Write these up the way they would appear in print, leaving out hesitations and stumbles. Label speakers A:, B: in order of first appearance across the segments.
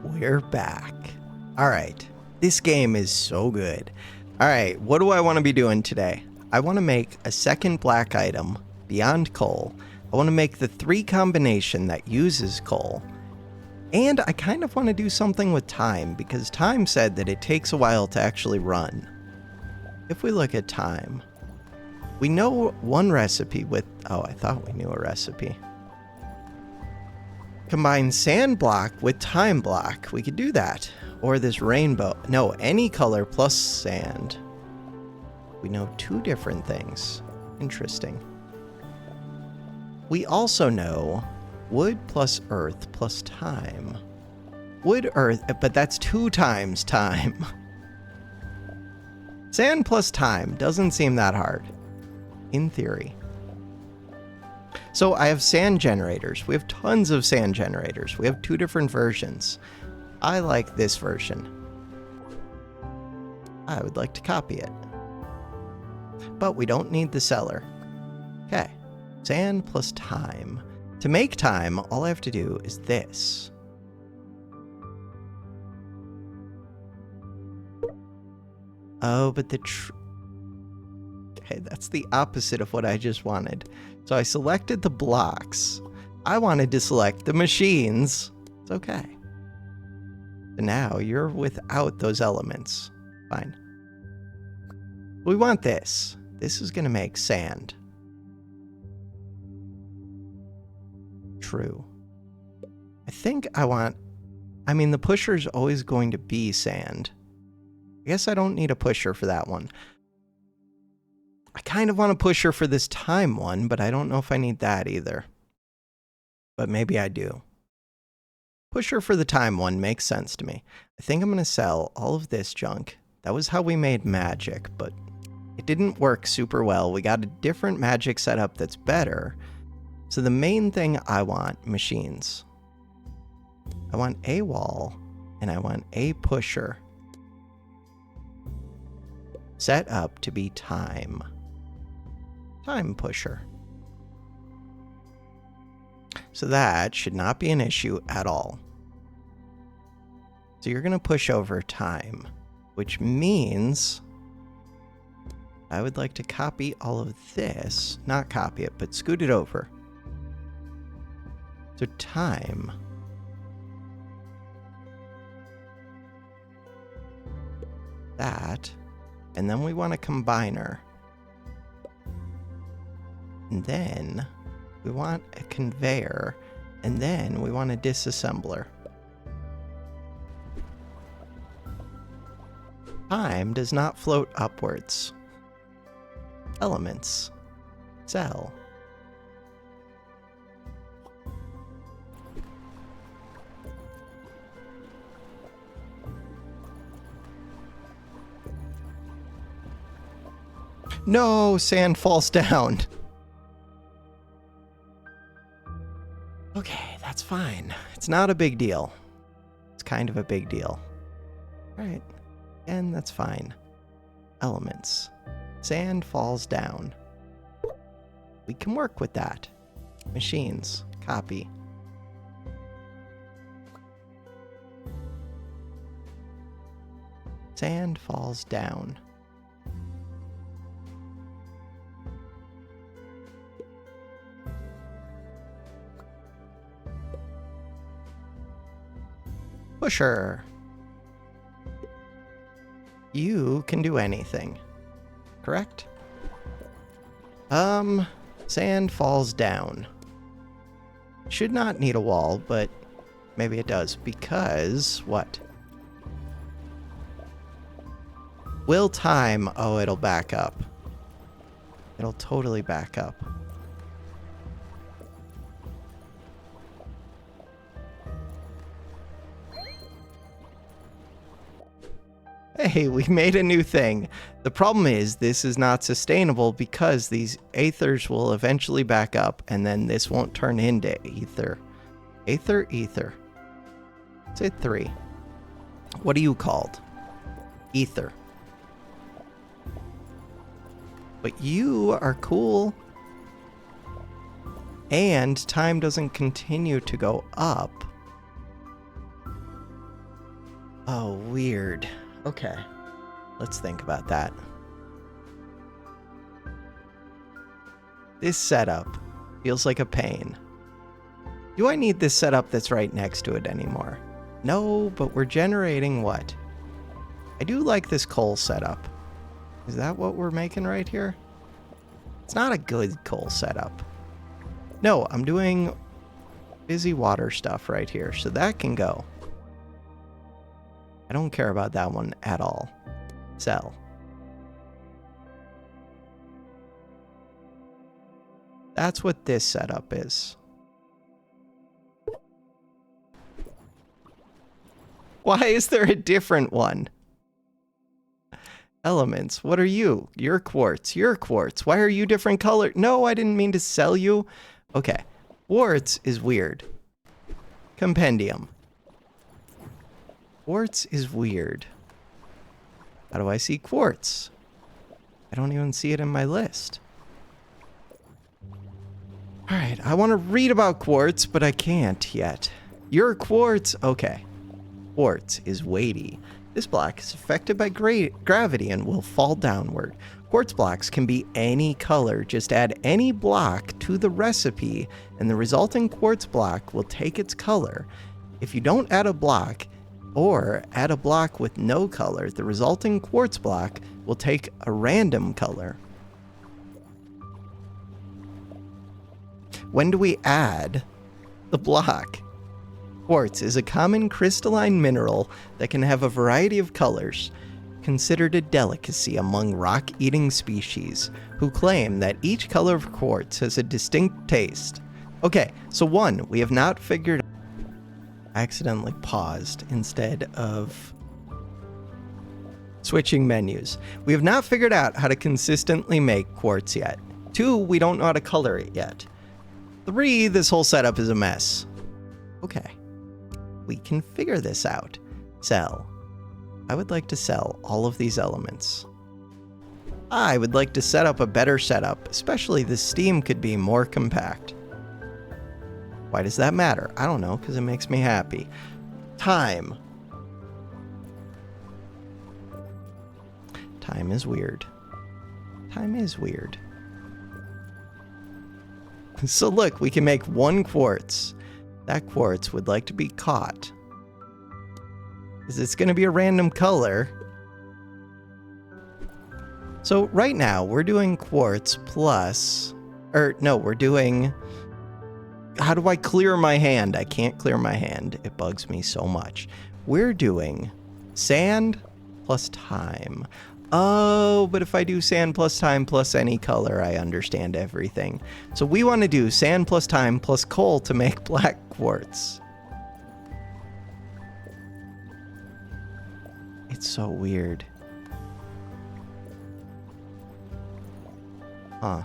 A: We're back. All right. This game is so good. All right. What do I want to be doing today? I want to make a second black item beyond coal. I want to make the 3 combination that uses coal. And I kind of want to do something with time because time said that it takes a while to actually run. If we look at time, we know one recipe with... Oh, I thought we knew a recipe. Combine sand block with time block. We could do that. Or this rainbow. No, any color plus sand. We know 2 different things. Interesting. We also know wood plus earth plus time. Wood, earth, but that's 2 times time. Sand plus time doesn't seem that hard, in theory. So I have sand generators. We have tons of sand generators. We have 2 different versions. I like this version. I would like to copy it. But we don't need the seller. Okay. Sand plus time. To make time, all I have to do is this. Oh, but okay, that's the opposite of what I just wanted. So I selected the blocks. I wanted to select the machines. It's okay. So now you're without those elements. Fine. We want this. This is going to make sand. True. I think I want... I mean, the pusher is always going to be sand. I guess I don't need a pusher for that one. I kind of want a pusher for this time one, but I don't know if I need that either. But maybe I do. Pusher for the time one makes sense to me. I think I'm going to sell all of this junk. That was how we made magic, but it didn't work super well. We got a different magic setup that's better. So the main thing I want, machines. I want a wall, and I want a pusher. Set up to be time. Time pusher. So that should not be an issue at all. So you're going to push over time, which means I would like to copy all of this. Not copy it, but scoot it over. So time. That. And then we want a combiner. And then we want a conveyor. And then we want a disassembler. Time does not float upwards. Elements. Cell. No, sand falls down. Okay, that's fine. It's not a big deal. It's kind of a big deal. All right, and that's fine. Elements. Sand falls down. We can work with that. Machines. Copy. Sand falls down. Pusher. You can do anything, correct? Sand falls down. Should not need a wall, but maybe it does, because what? Will time... Oh, it'll back up. It'll totally back up. Hey, we made a new thing. The problem is this is not sustainable because these aethers will eventually back up and then this won't turn into ether. Ether. Say 3. What are you called? Ether. But you are cool. And time doesn't continue to go up. Oh, weird. Okay. Let's think about that. This setup feels like a pain. Do I need this setup that's right next to it anymore? No, but we're generating what? I do like this coal setup. Is that what we're making right here? It's not a good coal setup. No, I'm doing busy water stuff right here, so that can go. I don't care about that one at all. Sell. That's what this setup is. Why is there a different one? Elements. What are you? You're quartz. You're quartz. Why are you different color? No, I didn't mean to sell you. Okay. Quartz is weird. Compendium. Quartz is weird. How do I see quartz? I don't even see it in my list. Alright, I want to read about quartz, but I can't yet. You're quartz. Okay. Quartz is weighty. This block is affected by gravity and will fall downward. Quartz blocks can be any color. Just add any block to the recipe, and the resulting quartz block will take its color. If you don't add a block, or add a block with no color, the resulting quartz block will take a random color. When do we add the block? Quartz is a common crystalline mineral that can have a variety of colors, considered a delicacy among rock-eating species, who claim that each color of quartz has a distinct taste. Okay, so one, we have not figured... I accidentally paused instead of switching menus. We have not figured out how to consistently make quartz yet. 2, we don't know how to color it yet. 3, this whole setup is a mess. Okay. We can figure this out. Sell. I would like to sell all of these elements. I would like to set up a better setup, especially the steam could be more compact. Why does that matter? I don't know, because it makes me happy. Time. Time is weird. Time is weird. So look, we can make 1 quartz. That quartz would like to be caught. Because it's going to be a random color. So right now, we're doing quartz plus... no, we're doing... How do I clear my hand? I can't clear my hand. It bugs me so much. We're doing sand plus time. Oh, but if I do sand plus time plus any color, I understand everything. So we want to do sand plus time plus coal to make black quartz. It's so weird. Huh.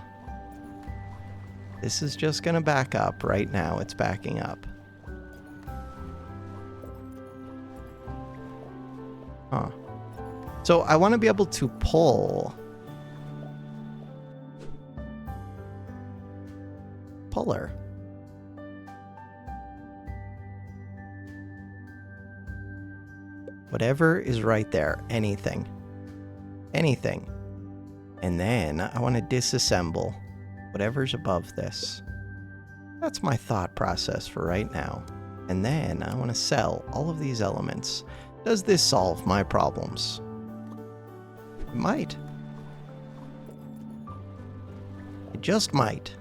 A: This is just gonna back up right now. It's backing up. Huh. So I want to be able to pull. Puller. Whatever is right there. Anything. Anything. And then I want to disassemble whatever's above this. That's my thought process for right now. And then I want to sell all of these elements. Does this solve my problems? It might. It just might.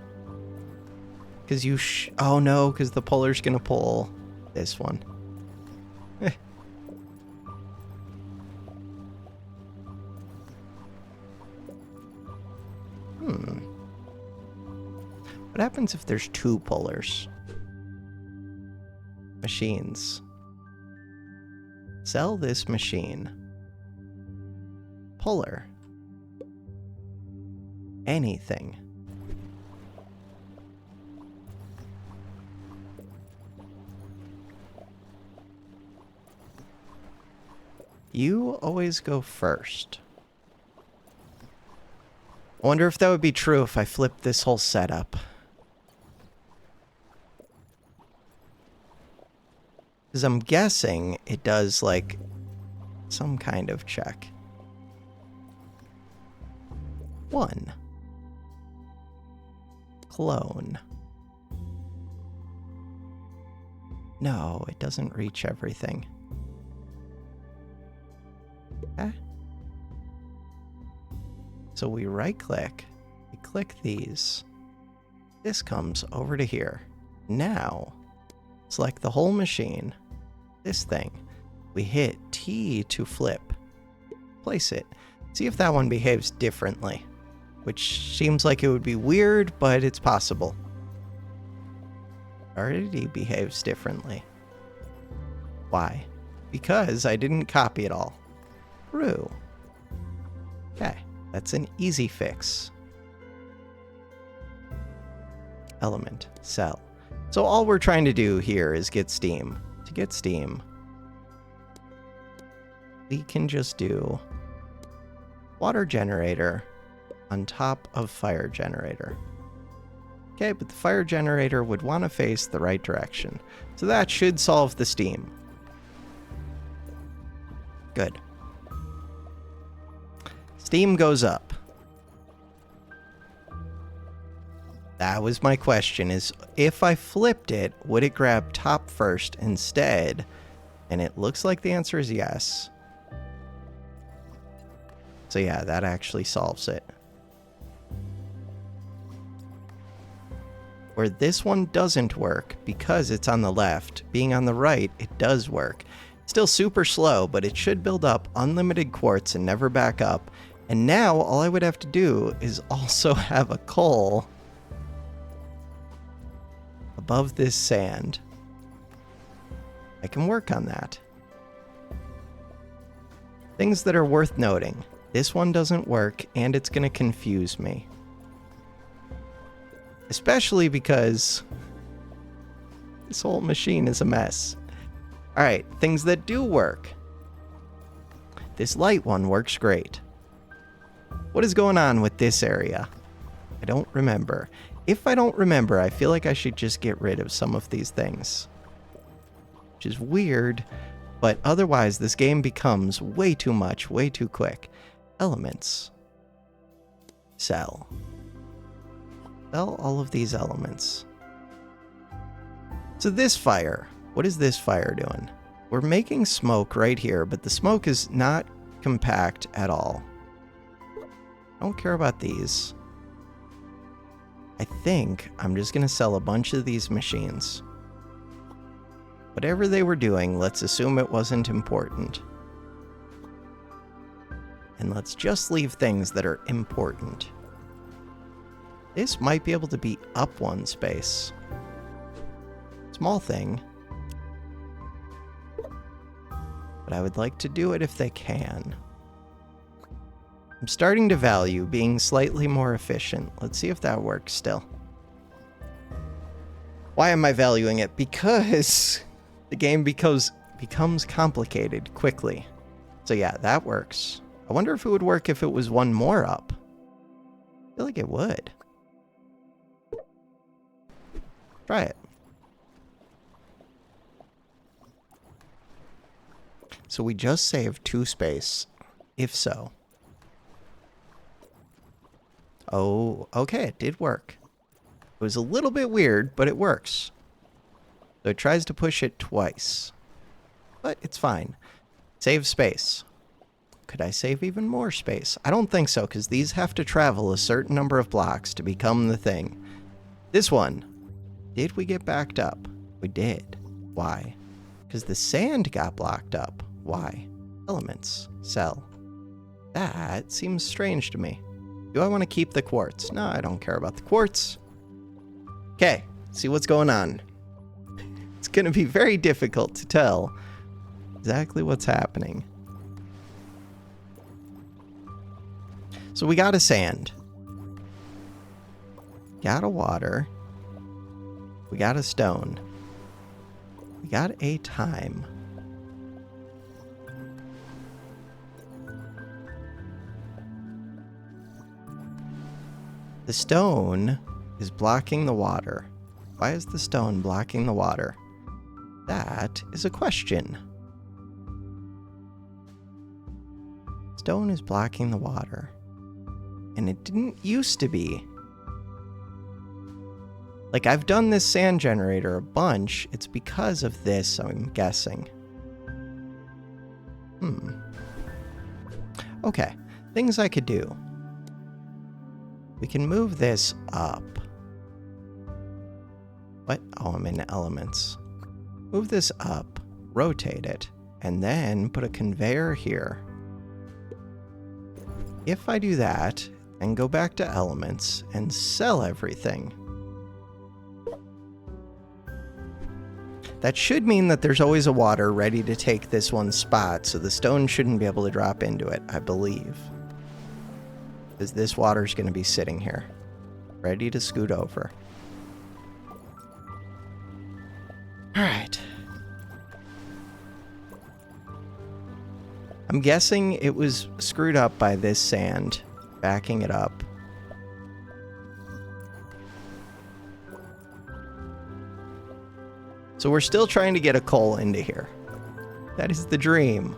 A: Because you oh no, because the puller's gonna pull this one. What happens if there's 2 pullers? Machines. Sell this machine. Puller. Anything. You always go first. I wonder if that would be true if I flipped this whole setup. Because I'm guessing it does, like, some kind of check. 1. Clone. No, it doesn't reach everything. Okay. So we right-click, we click these. This comes over to here. Now, select the whole machine, this thing. We hit T to flip. Place it. See if that one behaves differently, which seems like it would be weird, but it's possible. Already behaves differently. Why? Because I didn't copy it all. True. Okay, that's an easy fix. Element, cell. So all we're trying to do here is get steam. To get steam, we can just do water generator on top of fire generator. Okay, but the fire generator would want to face the right direction. So that should solve the steam. Good. Steam goes up. That was my question, is if I flipped it, would it grab top first instead? And it looks like the answer is yes. So yeah, that actually solves it. Where this one doesn't work, because it's on the left, being on the right, it does work. Still super slow, but it should build up unlimited quartz and never back up. And now all I would have to do is also have a coal above this sand. I can work on that. Things that are worth noting. This one doesn't work, and it's going to confuse me. Especially because this whole machine is a mess. Alright, things that do work. This light one works great. What is going on with this area? I don't remember. If I don't remember, I feel like I should just get rid of some of these things. Which is weird, but otherwise this game becomes way too much, way too quick. Elements. Sell. Sell all of these elements. So this fire, what is this fire doing? We're making smoke right here, but the smoke is not compact at all. I don't care about these. I think I'm just going to sell a bunch of these machines. Whatever they were doing, let's assume it wasn't important. And let's just leave things that are important. This might be able to be up one space. Small thing. But I would like to do it if they can. I'm starting to value being slightly more efficient. Let's see if that works still. Why am I valuing it? Because the game becomes complicated quickly. So yeah, that works. I wonder if it would work if it was one more up. I feel like it would. Try it. So we just saved 2 space. If so. Oh, okay, it did work. It was a little bit weird, but it works. So it tries to push it twice. But it's fine. Save space. Could I save even more space? I don't think so, because these have to travel a certain number of blocks to become the thing. This one. Did we get backed up? We did. Why? Because the sand got blocked up. Why? Elements. Sell. That seems strange to me. Do I want to keep the quartz? No, I don't care about the quartz. Okay, see what's going on. It's going to be very difficult to tell exactly what's happening. So we got a sand. Got a water. We got a stone. We got a time. The stone is blocking the water. Why is the stone blocking the water? That is a question. stone is blocking the water. And it didn't used to be. Like, I've done this sand generator a bunch. It's because of this, I'm guessing. Okay, things I could do. We can move this up. What? Oh, I'm in elements. Move this up, rotate it, and then put a conveyor here. If I do that, and go back to elements and sell everything, that should mean that there's always a water ready to take this one spot, so the stone shouldn't be able to drop into it, I believe. Because this water's going to be sitting here, ready to scoot over. Alright. I'm guessing it was screwed up by this sand, backing it up. So we're still trying to get a coal into here. That is the dream.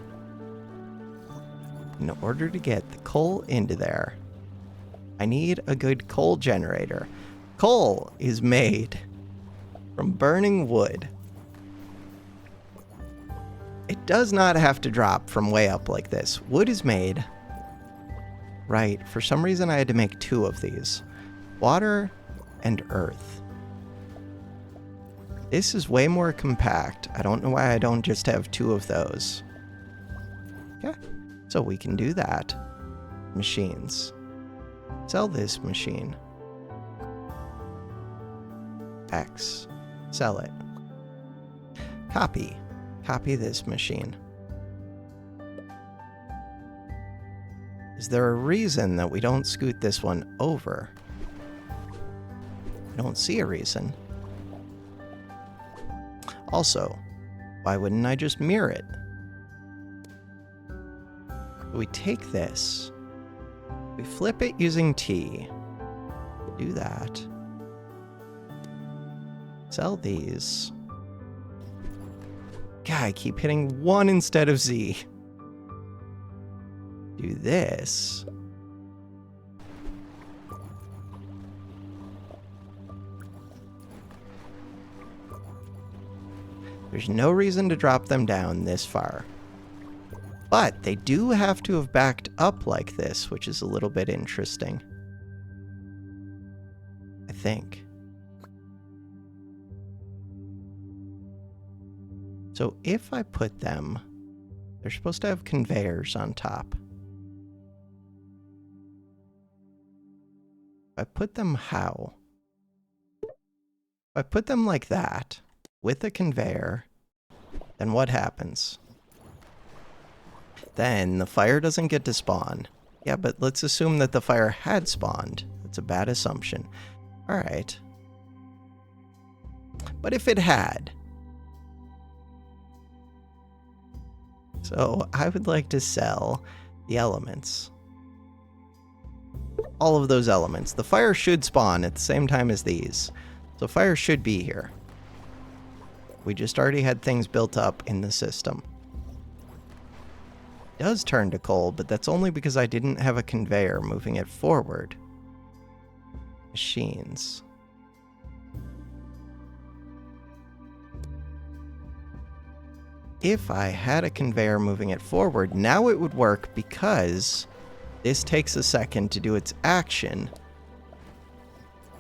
A: In order to get the coal into there, I need a good coal generator. Coal is made from burning wood. It does not have to drop from way up like this. Wood is made... Right, for some reason I had to make 2 of these. Water and earth. This is way more compact. I don't know why I don't just have 2 of those. Okay, so we can do that. Machines. Sell this machine. X. Sell it. Copy. Copy this machine. Is there a reason that we don't scoot this one over? I don't see a reason. Also, why wouldn't I just mirror it? We take this. We flip it using T. Do that. Sell these. God, I keep hitting 1 instead of Z. Do this. There's no reason to drop them down this far. But they do have to have backed up like this, which is a little bit interesting. I think. So if I put them, they're supposed to have conveyors on top. If I put them how? If I put them like that, with a conveyor, then what happens? Then the fire doesn't get to spawn. Yeah, but let's assume that the fire had spawned. That's a bad assumption. Alright. But if it had... So I would like to sell the elements. All of those elements. The fire should spawn at the same time as these. So fire should be here. We just already had things built up in the system. It does turn to coal, but that's only because I didn't have a conveyor moving it forward. Machines. If I had a conveyor moving it forward, now it would work because this takes a second to do its action.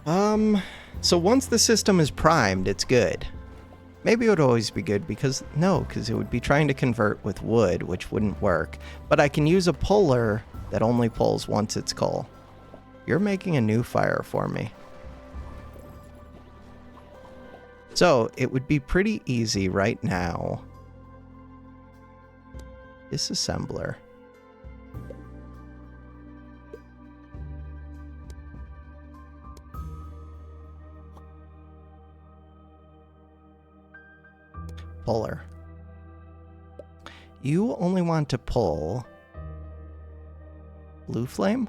A: So once the system is primed, it's good. Maybe it would always be good because it would be trying to convert with wood, which wouldn't work. But I can use a puller that only pulls once it's coal. You're making a new fire for me. So it would be pretty easy right now. Disassembler. Puller. You only want to pull blue flame?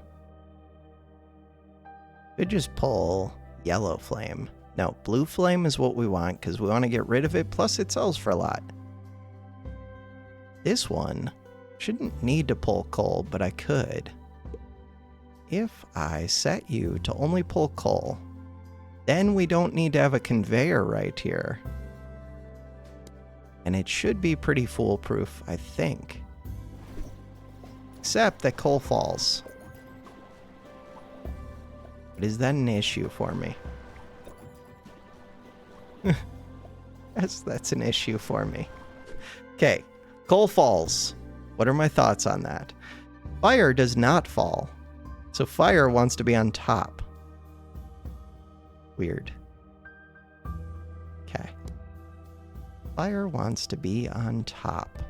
A: Could just pull yellow flame. No, blue flame is what we want because we want to get rid of it, plus it sells for a lot. This one Shouldn't need to pull coal, but I could. If I set you to only pull coal, then we don't need to have a conveyor right here. And it should be pretty foolproof, I think. Except that coal falls. But is that an issue for me? That's an issue for me. Okay, coal falls. What are my thoughts on that? Fire does not fall. So fire wants to be on top. Weird. Okay. Fire wants to be on top.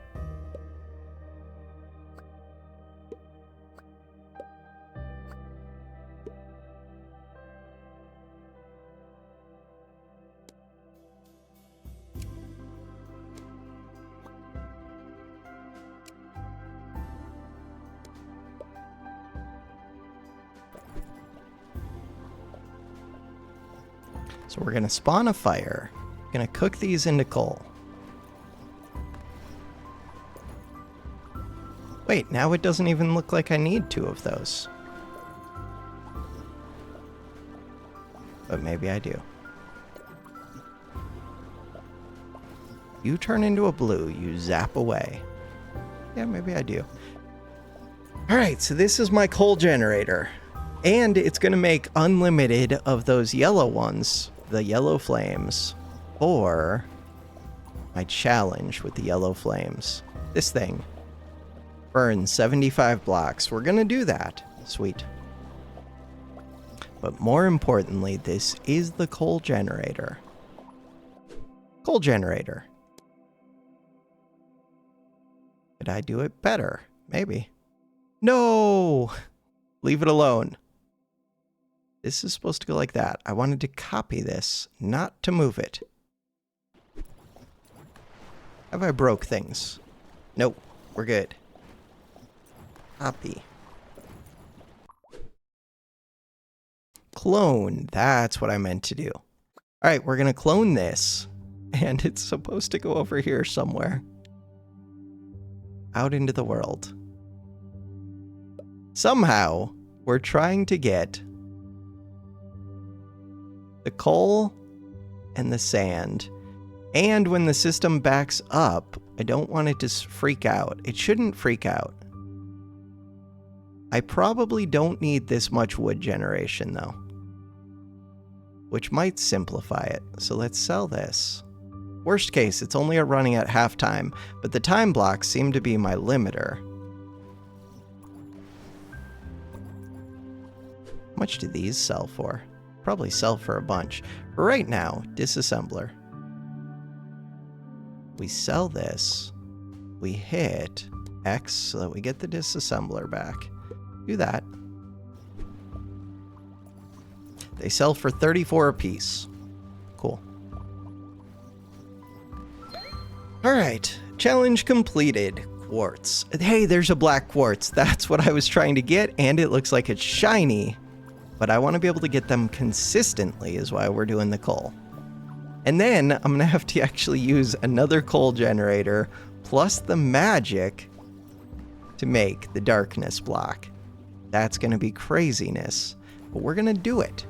A: So we're going to spawn a fire. Going to cook these into coal. Wait, now it doesn't even look like I need 2 of those. But maybe I do. You turn into a blue, you zap away. Yeah, maybe I do. Alright, so this is my coal generator. And it's going to make unlimited of those yellow ones, the yellow flames, for my challenge with the yellow flames. This thing burns 75 blocks. We're going to do that. Sweet. But more importantly, this is the coal generator. Coal generator. Could I do it better? Maybe. No! Leave it alone. This is supposed to go like that. I wanted to copy this, not to move it. Have I broke things? Nope. We're good. Copy. Clone. That's what I meant to do. Alright, we're going to clone this. And it's supposed to go over here somewhere. Out into the world. Somehow, we're trying to get the coal and the sand. And when the system backs up, I don't want it to freak out. It shouldn't freak out. I probably don't need this much wood generation, though. Which might simplify it. So let's sell this. Worst case, it's only running at halftime, but the time blocks seem to be my limiter. How much do these sell for? Probably sell for a bunch. For right now, disassembler. We sell this. We hit X so that we get the disassembler back. Do that. They sell for 34 apiece. Cool. Alright, challenge completed. Quartz. Hey, there's a black quartz. That's what I was trying to get, and it looks like it's shiny. But I want to be able to get them consistently is why we're doing the coal. And then I'm going to have to actually use another coal generator plus the magic to make the darkness block. That's going to be craziness, but we're going to do it.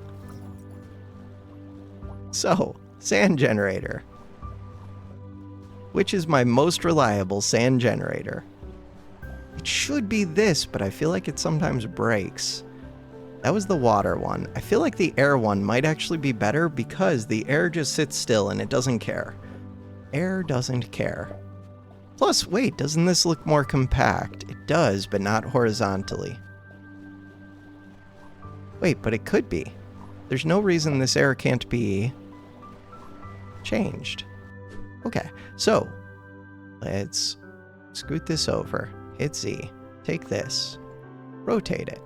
A: So, sand generator. Which is my most reliable sand generator? It should be this, but I feel like it sometimes breaks. That was the water one. I feel like the air one might actually be better because the air just sits still and it doesn't care. Air doesn't care. Plus, wait, doesn't this look more compact? It does, but not horizontally. Wait, but it could be. There's no reason this air can't be changed. Okay, so let's scoot this over. Hit Z. Take this. Rotate it.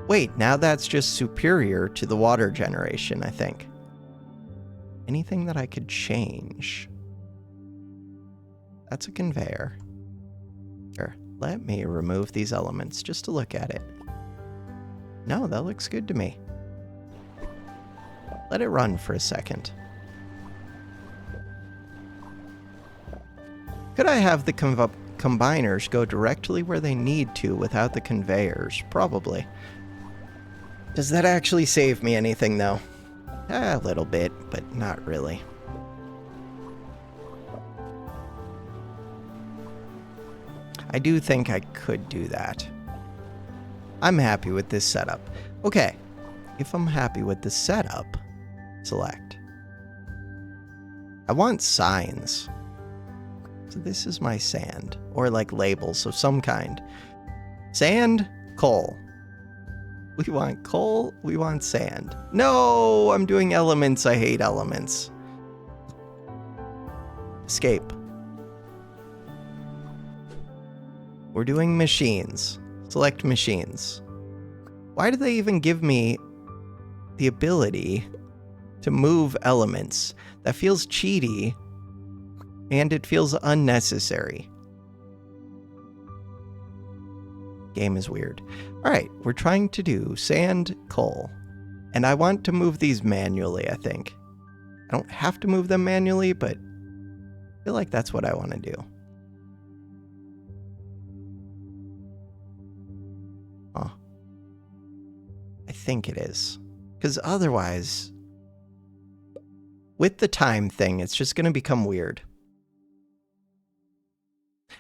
A: Wait, now that's just superior to the water generation, I think. Anything that I could change? That's a conveyor. Here, let me remove these elements just to look at it. No, that looks good to me. Let it run for a second. Could I have the combiners go directly where they need to without the conveyors? Probably. Does that actually save me anything, though? A little bit, but not really. I do think I could do that. I'm happy with this setup. Okay, if I'm happy with the setup, select. I want signs. So this is my sand, or like labels of some kind. Sand, coal. We want coal, we want sand. No, I'm doing elements. I hate elements. Escape. We're doing machines. Select machines. Why do they even give me the ability to move elements? That feels cheaty, and it feels unnecessary. Game is weird. All right, we're trying to do sand, coal, and I want to move these manually, I think. I don't have to move them manually, but I feel like that's what I want to do. Huh. I think it is. Because otherwise, with the time thing, it's just going to become weird.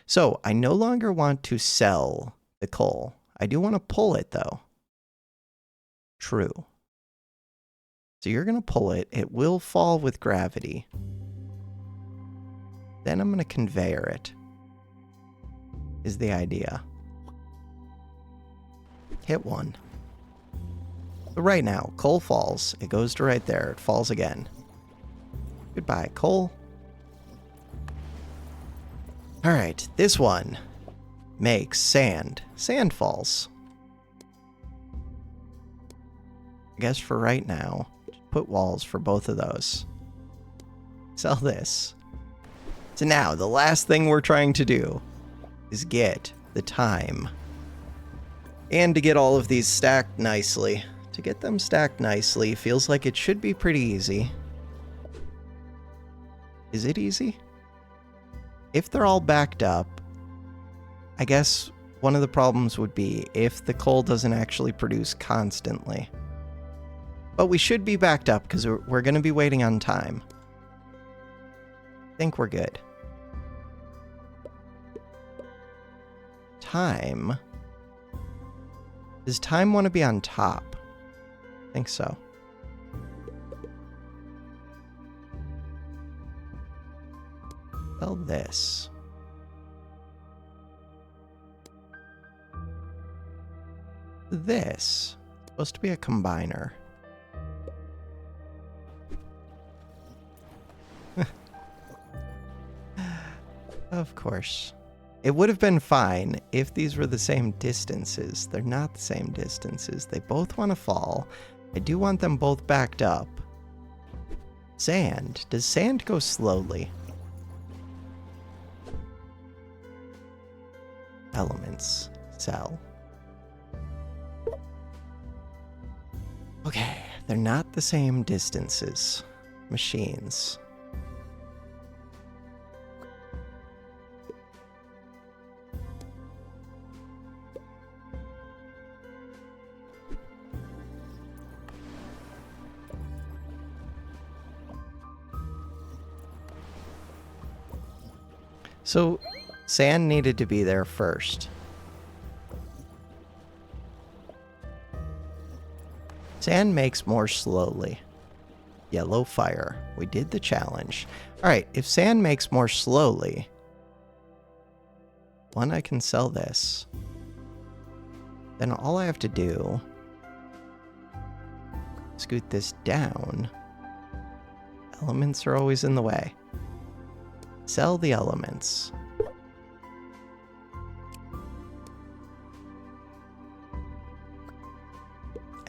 A: So, I no longer want to sell the coal. I do want to pull it, though. True. So you're going to pull it. It will fall with gravity. Then I'm going to conveyor it. Is the idea. Hit one. But right now, coal falls. It goes to right there. It falls again. Goodbye, coal. All right, this one makes sand. Sand falls. I guess for right now, put walls for both of those. Sell this. So now, the last thing we're trying to do is get the time. And to get all of these stacked nicely. To get them stacked nicely feels like it should be pretty easy. Is it easy? If they're all backed up, I guess one of the problems would be if the coal doesn't actually produce constantly. But we should be backed up because we're going to be waiting on time. I think we're good. Time. Does time want to be on top? I think so. Sell this. This. It's supposed to be a combiner. Of course. It would have been fine if these were the same distances. They're not the same distances. They both want to fall. I do want them both backed up. Sand. Does sand go slowly? Elements. Sell. Okay, they're not the same distances. Machines. So, sand needed to be there first. Sand makes more slowly. Yellow fire. We did the challenge. Alright, if sand makes more slowly, one, I can sell this. Then all I have to do, scoot this down. Elements are always in the way. Sell the elements.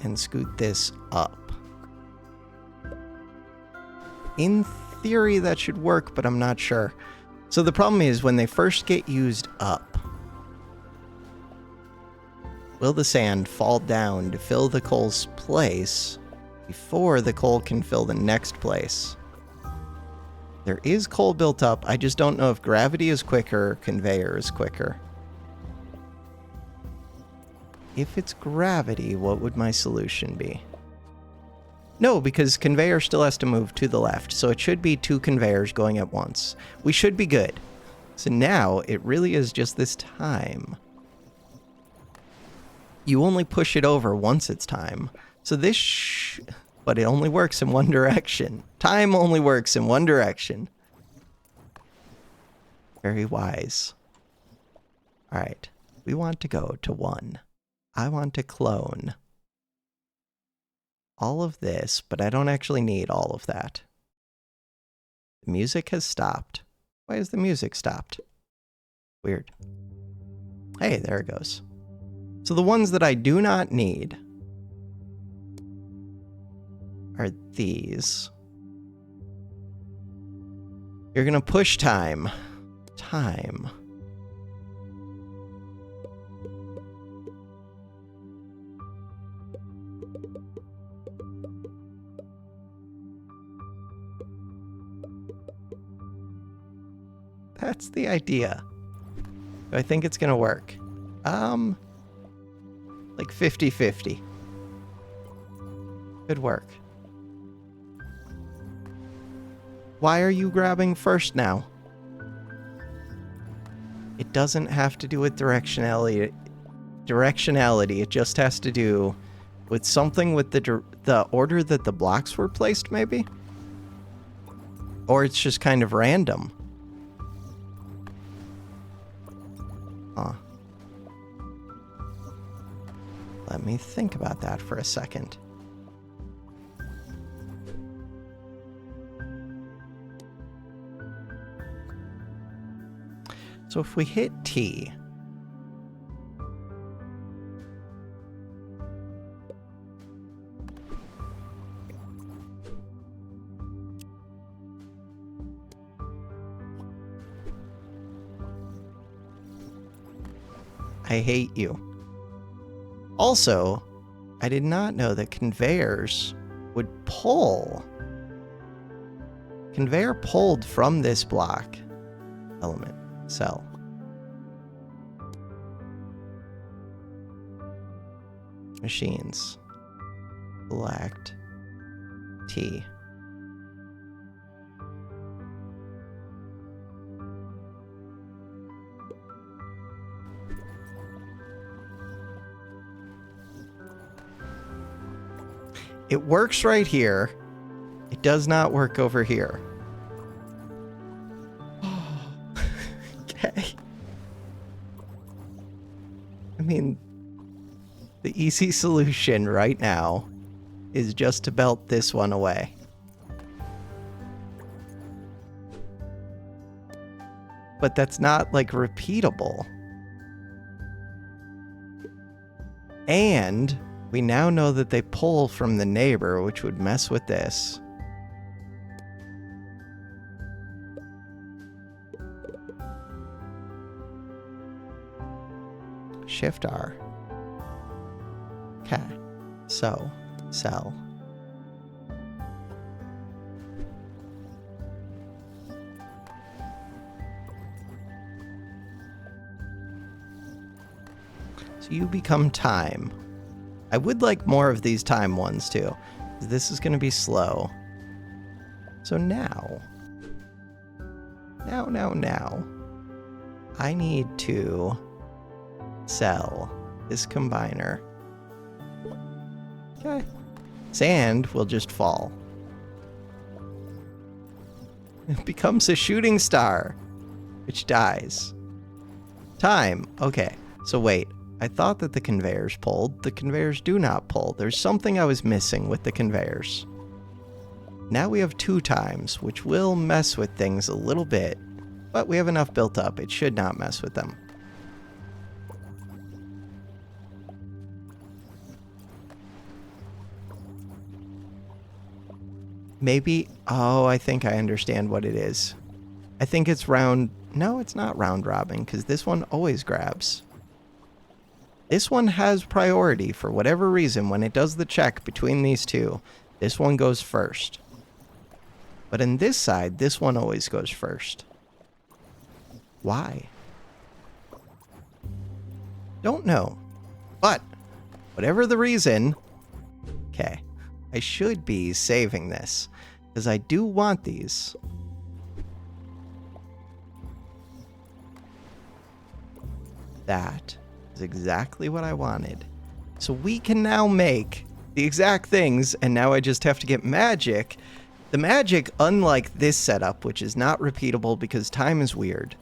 A: And scoot this up. In theory, that should work, but I'm not sure. So the problem is when they first get used up, will the sand fall down to fill the coal's place before the coal can fill the next place? There is coal built up. I just don't know if gravity is quicker or conveyor is quicker. If it's gravity, what would my solution be? No, because conveyor still has to move to the left, so it should be 2 conveyors going at once. We should be good. So now, it really is just this time. You only push it over once it's time. So this but it only works in one direction. Time only works in one direction. Very wise. All right. We want to go to 1. I want to clone all of this, but I don't actually need all of that. The music has stopped. Why has the music stopped? Weird. Hey, there it goes. So the ones that I do not need are these. You're gonna push time. Time. That's the idea. I think it's gonna work. Like 50-50. Good work. Why are you grabbing first now? It doesn't have to do with directionality. It just has to do with something with the order that the blocks were placed, maybe? Or it's just kind of random. Huh. Let me think about that for a second. So if we hit T, I hate you. Also, I did not know that conveyors would pull. Conveyor pulled from this block element cell. Machines. Select T. It works right here. It does not work over here. Okay. I mean, the easy solution right now is just to belt this one away. But that's not, like, repeatable. And we now know that they pull from the neighbor, which would mess with this. Shift R. Okay. So, cell. So you become time. I would like more of these time ones too. This is going to be slow. So now, I need to sell this combiner. Okay. Sand will just fall. It becomes a shooting star, which dies. Time. Okay. So wait. I thought that the conveyors pulled. The conveyors do not pull. There's something I was missing with the conveyors. Now we have 2 times, which will mess with things a little bit, but we have enough built up. It should not mess with them. Maybe, oh, I think I understand what it is. I think it's round, no, it's not round robin, because this one always grabs. This one has priority for whatever reason. When it does the check between these two, this one goes first. But in this side, this one always goes first. Why? Don't know. But whatever the reason, okay, I should be saving this because I do want these. That is exactly what I wanted. So we can now make the exact things, and now I just have to get magic. The magic, unlike this setup, which is not repeatable because time is weird,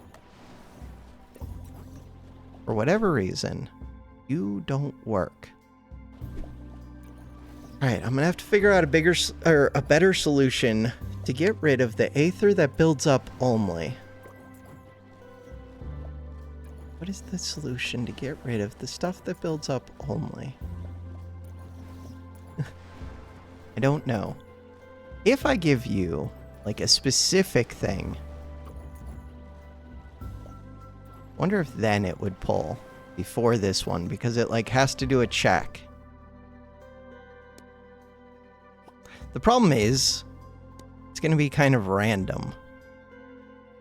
A: for whatever reason, you don't work. Alright, I'm gonna have to figure out a better solution to get rid of the aether that builds up only. What is the solution to get rid of the stuff that builds up only? I don't know. If I give you, like, a specific thing, wonder if then it would pull before this one, because it, like, has to do a check. The problem is, it's going to be kind of random.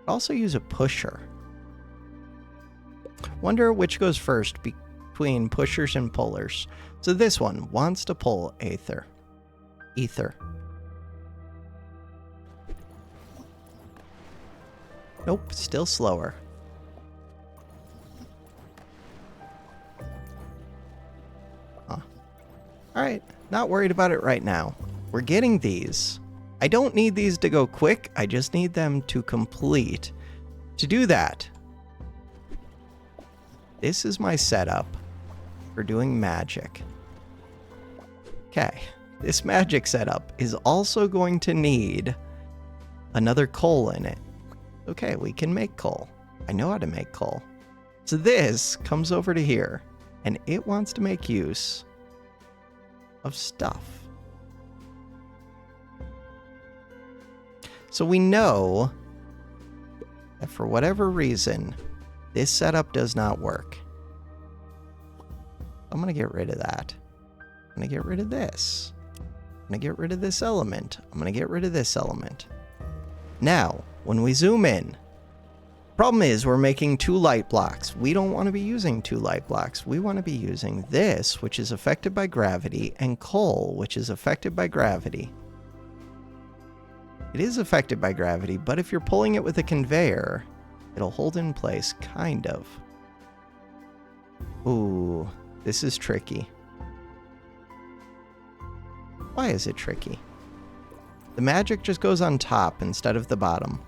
A: I'd also use a pusher. Wonder which goes first between pushers and pullers. So this one wants to pull aether. Ether. Nope, still slower. Huh. Alright, not worried about it right now. We're getting these. I don't need these to go quick, I just need them to complete. To do that, this is my setup for doing magic. Okay, this magic setup is also going to need another coal in it. Okay, we can make coal. I know how to make coal. So this comes over to here, and it wants to make use of stuff. So we know that for whatever reason, this setup does not work. I'm going to get rid of that. I'm going to get rid of this. I'm going to get rid of this element. I'm going to get rid of this element. Now, when we zoom in, problem is we're making 2 light blocks. We don't want to be using 2 light blocks. We want to be using this, which is affected by gravity, and coal, which is affected by gravity. It is affected by gravity, but if you're pulling it with a conveyor, it'll hold in place, kind of. Ooh, this is tricky. Why is it tricky? The magic just goes on top instead of the bottom.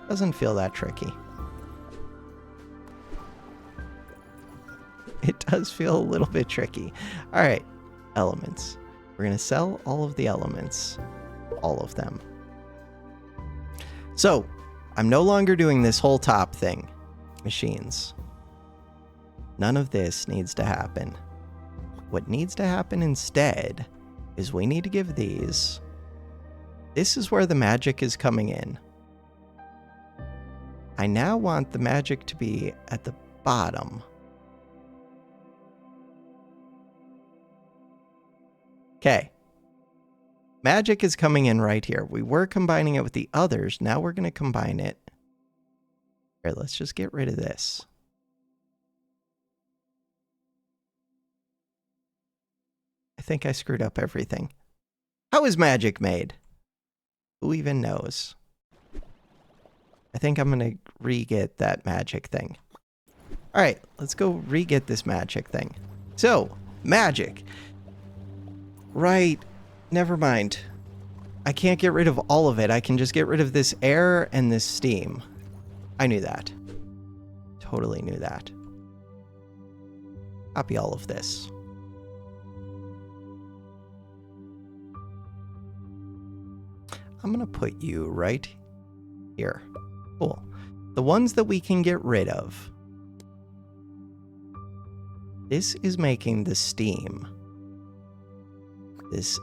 A: Doesn't feel that tricky. It does feel a little bit tricky. All right, elements. We're going to sell all of the elements. All of them. So, I'm no longer doing this whole top thing. Machines. None of this needs to happen. What needs to happen instead is we need to give these. This is where the magic is coming in. I now want the magic to be at the bottom. Okay. Magic is coming in right here. We were combining it with the others. Now we're going to combine it. Here, let's just get rid of this. I think I screwed up everything. How is magic made? Who even knows? I think I'm going to re-get that magic thing. All right, let's go re-get this magic thing. So, magic. Right. Never mind. I can't get rid of all of it. I can just get rid of this air and this steam. I knew that. Totally knew that. Copy all of this. I'm going to put you right here. Cool. The ones that we can get rid of. This is making the steam. This,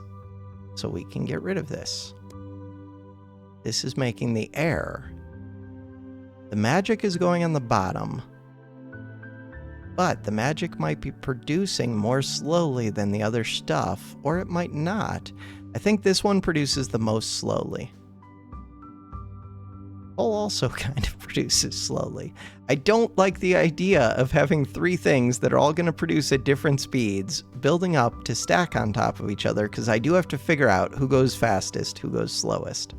A: so we can get rid of this. This is making the air. The magic is going on the bottom. But the magic might be producing more slowly than the other stuff, or it might not. I think this one produces the most slowly. Coal also kind of produces slowly. I don't like the idea of having 3 things that are all going to produce at different speeds, building up to stack on top of each other, because I do have to figure out who goes fastest, who goes slowest.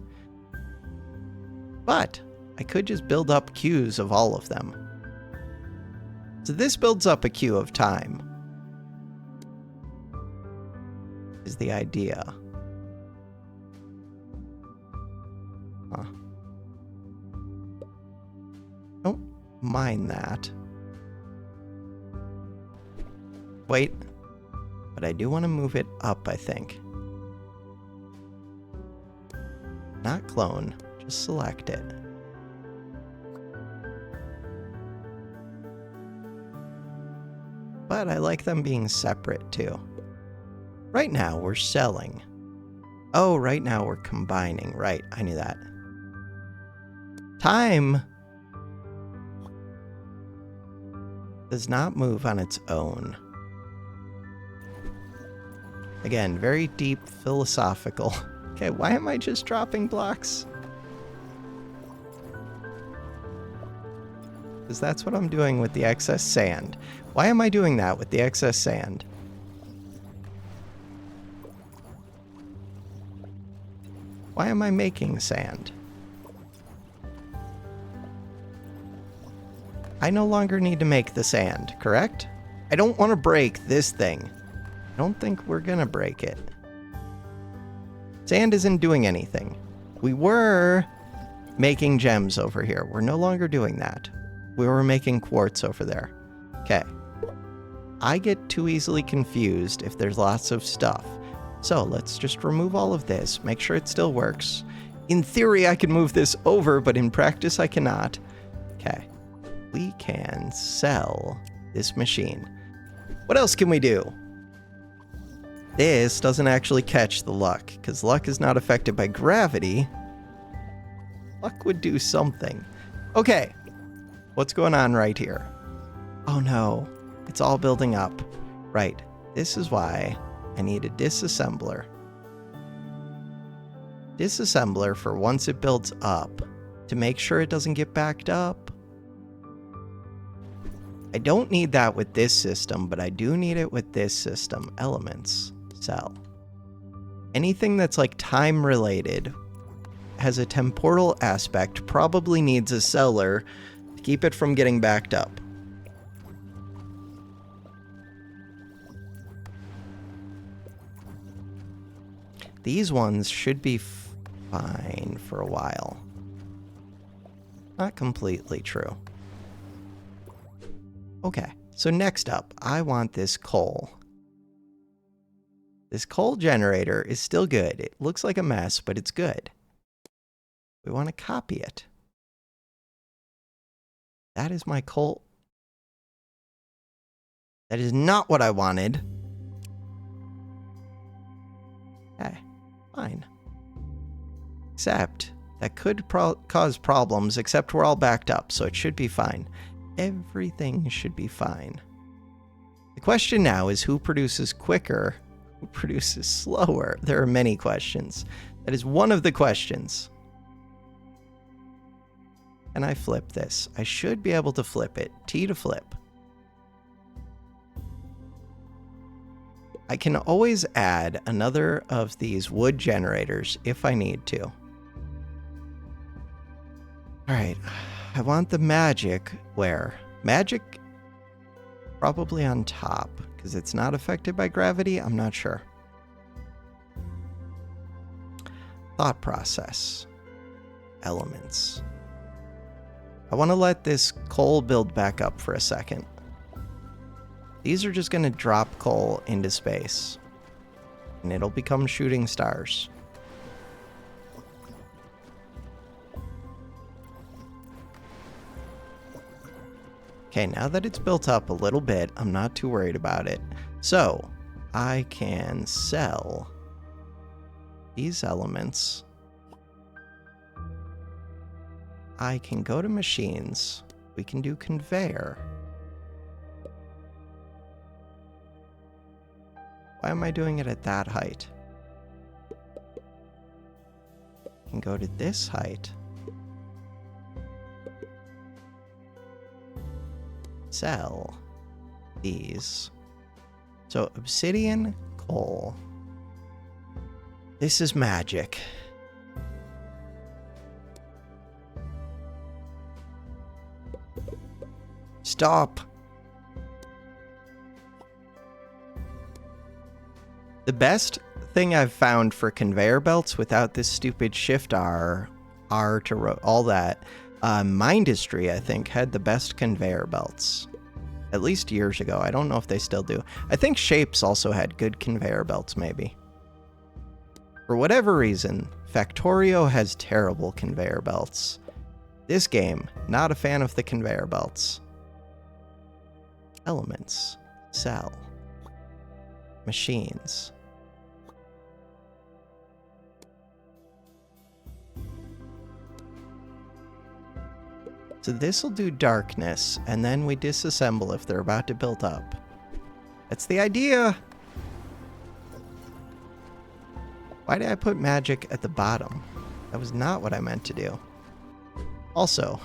A: But I could just build up queues of all of them. So this builds up a queue of time, is the idea. Huh. Don't mind that. Wait, but I do want to move it up, I think. Not clone, just select it. But I like them being separate too. Right now we're selling. Oh, right now we're combining. Right, I knew that. Time does not move on its own. Again, very deep philosophical. Okay, why am I just dropping blocks? Because that's what I'm doing with the excess sand. Why am I doing that with the excess sand? Why am I making sand? I no longer need to make the sand, correct? I don't want to break this thing. I don't think we're gonna break it. Sand isn't doing anything. We were making gems over here. We're no longer doing that. We were making quartz over there. Okay. I get too easily confused if there's lots of stuff. So let's just remove all of this, make sure it still works. In theory, I can move this over, but in practice, I cannot. Okay. We can sell this machine. What else can we do? This doesn't actually catch the luck, because luck is not affected by gravity. Luck would do something. Okay. What's going on right here? Oh no. It's all building up. Right. This is why I need a disassembler. Disassembler for once it builds up to make sure it doesn't get backed up. I don't need that with this system, but I do need it with this system. Elements. Sell. Anything that's like time related has a temporal aspect, probably needs a seller to keep it from getting backed up. These ones should be fine for a while. Not completely true. Okay, so next up, I want this coal. This coal generator is still good. It looks like a mess, but it's good. We want to copy it. That is my coal. That is not what I wanted. Okay, fine. Except that could cause problems, except we're all backed up, so it should be fine. Everything should be fine. The question now is who produces quicker, who produces slower? There are many questions. That is one of the questions. Can I flip this? I should be able to flip it. T to flip. I can always add another of these wood generators if I need to. All right, I want the magic where? Magic probably on top because it's not affected by gravity. I'm not sure. Thought process. Elements. I want to let this coal build back up for a second. These are just going to drop coal into space, and it'll become shooting stars. Okay, now that it's built up a little bit, I'm not too worried about it. So, I can sell these elements. I can go to machines. We can do conveyor. Why am I doing it at that height? and go to this height. Sell these. So obsidian, coal. This is magic. Stop. The best thing I've found for conveyor belts without this stupid shift R to all that, Mindustry, I think, had the best conveyor belts. At least years ago. I don't know if they still do. I think Shapes also had good conveyor belts, maybe. For whatever reason, Factorio has terrible conveyor belts. This game, not a fan of the conveyor belts. Elements. Sell. Machines. So this will do darkness, and then we disassemble if they're about to build up. That's the idea! Why did I put magic at the bottom? That was not what I meant to do. Also,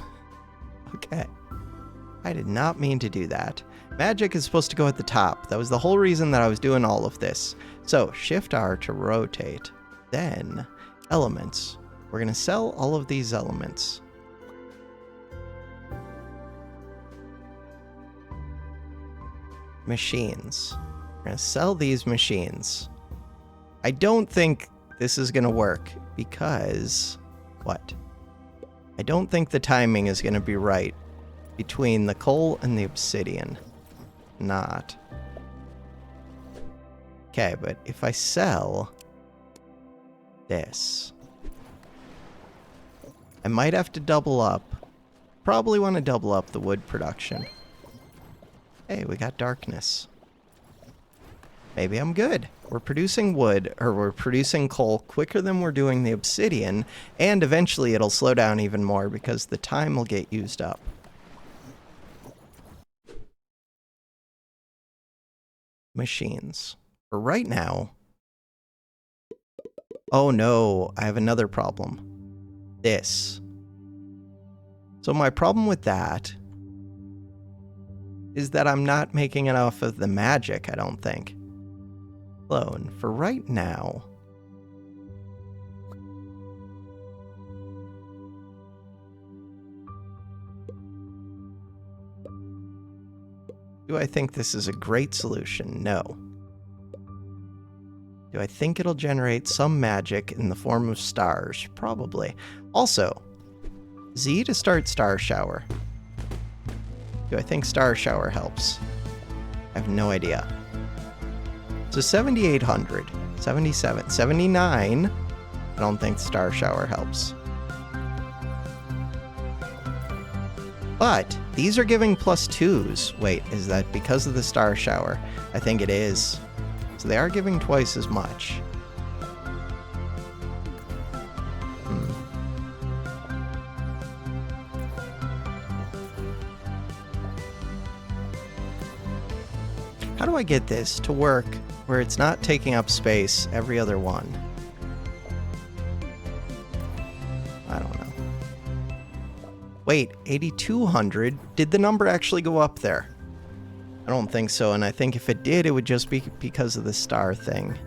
A: okay, I did not mean to do that. Magic is supposed to go at the top. That was the whole reason that I was doing all of this. So, Shift R to rotate. Then, elements. We're going to sell all of these elements. Machines. We're going to sell these machines. I don't think this is going to work because... What? I don't think the timing is going to be right between the coal and the obsidian. Not. Okay, but if I sell this, I might have to double up. Probably want to double up the wood production. Hey, we got darkness. Maybe I'm good. We're producing wood, or we're producing coal quicker than we're doing the obsidian, and eventually it'll slow down even more because the time will get used up. Machines. For right now... Oh no, I have another problem. This. So my problem with that is that I'm not making enough of the magic, I don't think. Clone. For right now... Do I think this is a great solution? No. Do I think it'll generate some magic in the form of stars? Probably. Also, Z to start Star Shower. Do I think Star Shower helps? I have no idea. So 7,800, 77, 79. I don't think Star Shower helps. But these are giving +2s. Wait, is that because of the Star Shower? I think it is. So they are giving twice as much. How do I get this to work where it's not taking up space every other one? I don't know. Wait, 8,200? Did the number actually go up there? I don't think so, and I think if it did, it would just be because of the star thing.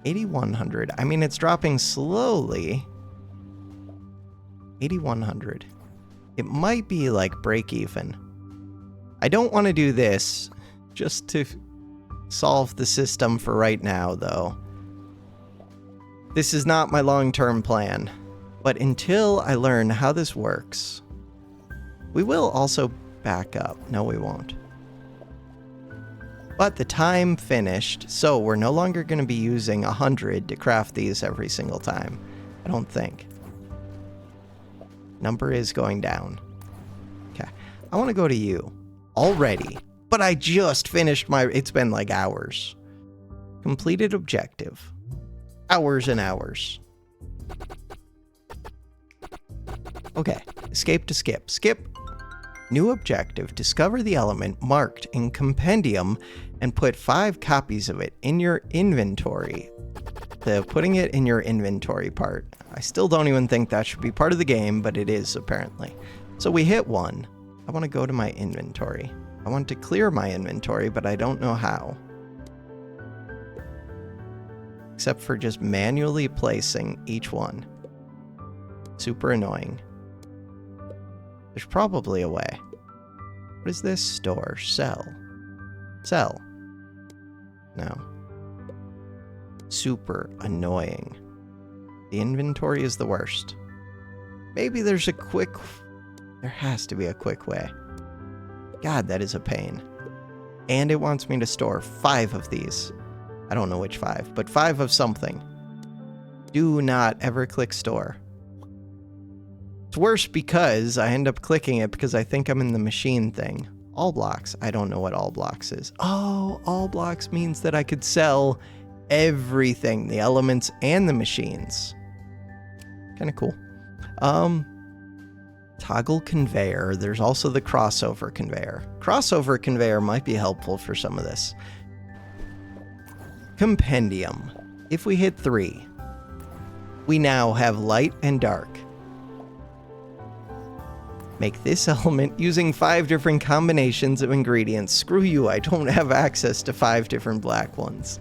A: 8,100. I mean, it's dropping slowly. 8,100. It might be like break even. I don't want to do this just to solve the system for right now, though. This is not my long-term plan. But until I learn how this works, we will also back up. No, we won't. But the time finished, so we're no longer going to be using 100 to craft these every single time. I don't think. Number is going down. Okay. I want to go to you. Already. But I just finished my... It's been like hours. Completed objective. Hours and hours. Okay. Escape to skip. Skip. New objective. Discover the element marked in compendium and put 5 copies of it in your inventory. the putting it in your inventory part. I still don't even think that should be part of the game, but it is apparently. So we hit 1. I want to go to my inventory. I want to clear my inventory, but I don't know how. Except for just manually placing each one. Super annoying. There's probably a way. What is this? Store. Sell. Sell. No. Super annoying. The inventory is the worst. Maybe there's a quick... There has to be a quick way. God, that is a pain. And it wants me to store 5 of these. I don't know which 5, but 5 of something. Do not ever click store. It's worse because I end up clicking it because I think I'm in the machine thing. All blocks. I don't know what all blocks is. Oh, all blocks means that I could sell everything. The elements and the machines. Kind of cool. Toggle conveyor. There's also the crossover conveyor. Crossover conveyor might be helpful for some of this. Compendium. If we hit 3, we now have light and dark. Make this element using 5 different combinations of ingredients. Screw you, I don't have access to 5 different black ones.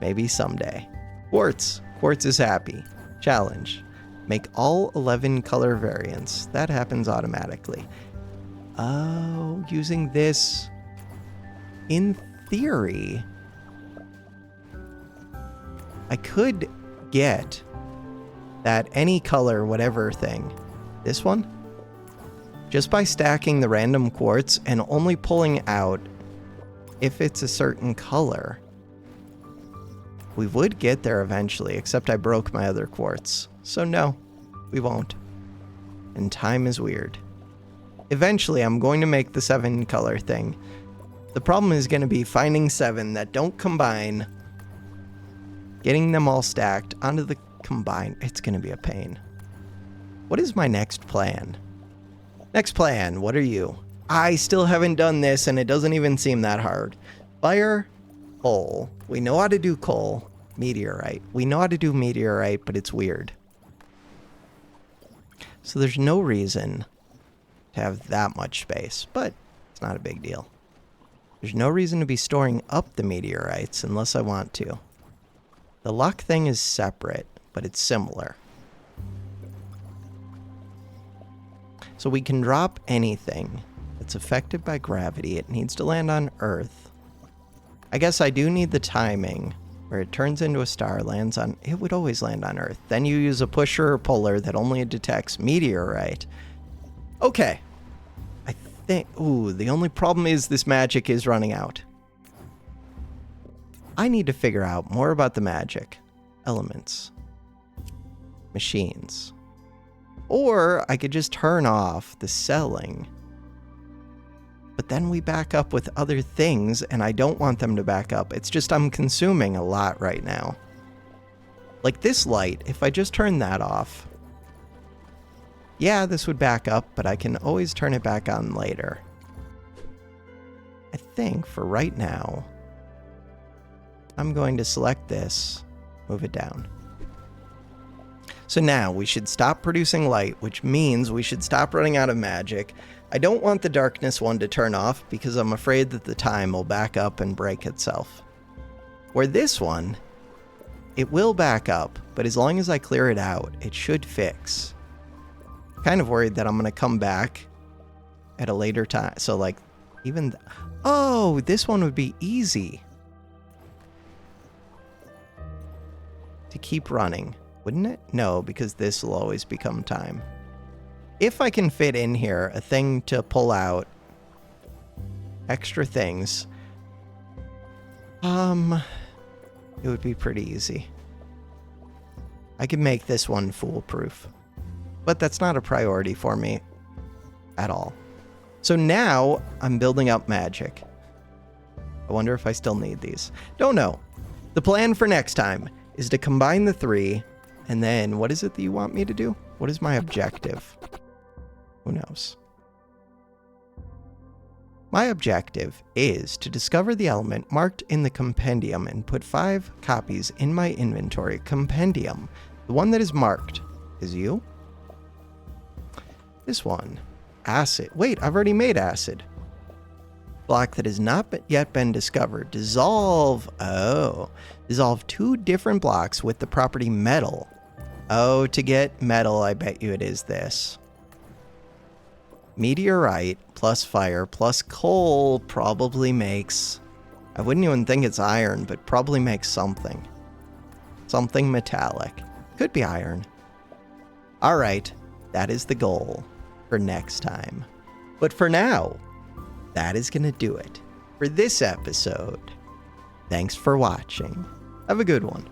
A: Maybe someday. Quartz. Quartz is happy. Challenge. Make all 11 color variants. That happens automatically. Oh, using this. In theory, I could get that any color, whatever thing. This one? Just by stacking the random quartz and only pulling out if it's a certain color. We would get there eventually, except I broke my other quartz. So no, we won't. And time is weird. Eventually, I'm going to make the 7 color thing. The problem is going to be finding 7 that don't combine, getting them all stacked onto the combine. It's going to be a pain. What is my next plan? Next plan, what are you? I still haven't done this, and it doesn't even seem that hard. Fire, coal. We know how to do coal. Meteorite. We know how to do meteorite, but it's weird. So there's no reason to have that much space, but it's not a big deal. There's no reason to be storing up the meteorites unless I want to. The luck thing is separate, but it's similar. So we can drop anything that's affected by gravity. It needs to land on Earth. I guess I do need the timing where it turns into a star, lands on... It would always land on Earth. Then you use a pusher or puller that only detects meteorite. Okay. I think... Ooh, the only problem is this magic is running out. I need to figure out more about the magic. Elements. Machines. Or I could just turn off the selling. But then we back up with other things, and I don't want them to back up. It's just I'm consuming a lot right now. Like this light, if I just turn that off, yeah, this would back up, but I can always turn it back on later. I think for right now, I'm going to select this, move it down. So now we should stop producing light, which means we should stop running out of magic. I don't want the darkness one to turn off because I'm afraid that the time will back up and break itself. Where this one, it will back up, but as long as I clear it out, it should fix. Kind of worried that I'm going to come back at a later time. So like even... Oh, this one would be easy to keep running, wouldn't it? No, because this will always become time. If I can fit in here a thing to pull out extra things, it would be pretty easy. I could make this one foolproof, but that's not a priority for me at all. So now I'm building up magic. I wonder if I still need these. Don't know. The plan for next time is to combine the 3, and then what is it that you want me to do? What is my objective? Who knows? My objective is to discover the element marked in the compendium and put 5 copies in my inventory. Compendium. The one that is marked is you. This one. Acid. Wait, I've already made acid. Block that has not yet been discovered. Dissolve. Oh. Dissolve 2 different blocks with the property metal. Oh, to get metal, I bet you it is this. Meteorite plus fire plus coal probably makes... I wouldn't even think it's iron, but probably makes something. Something metallic. Could be iron. Alright, that is the goal for next time. But for now, that is going to do it for this episode. Thanks for watching. Have a good one.